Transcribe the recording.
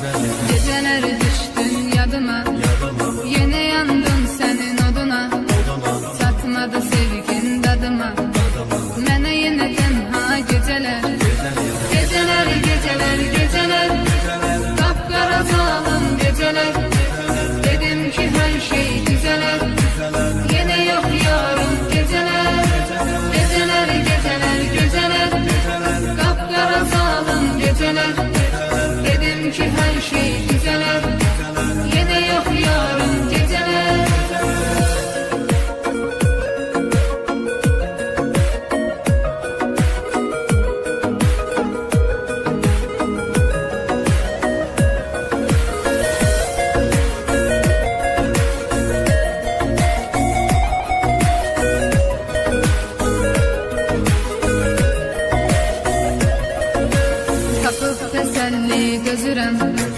Geceler düştün yadıma, yine yandım senin oduna. Tatmadı sevgin dadıma, mene yine tenha geceler. Geceler, geceler, geceler, kapkara zalim geceler. Dedim ki her şey düzeler, yine yok yarım geceler. Geceler, geceler, geceler, kapkara zalim geceler. Dedim ki her şey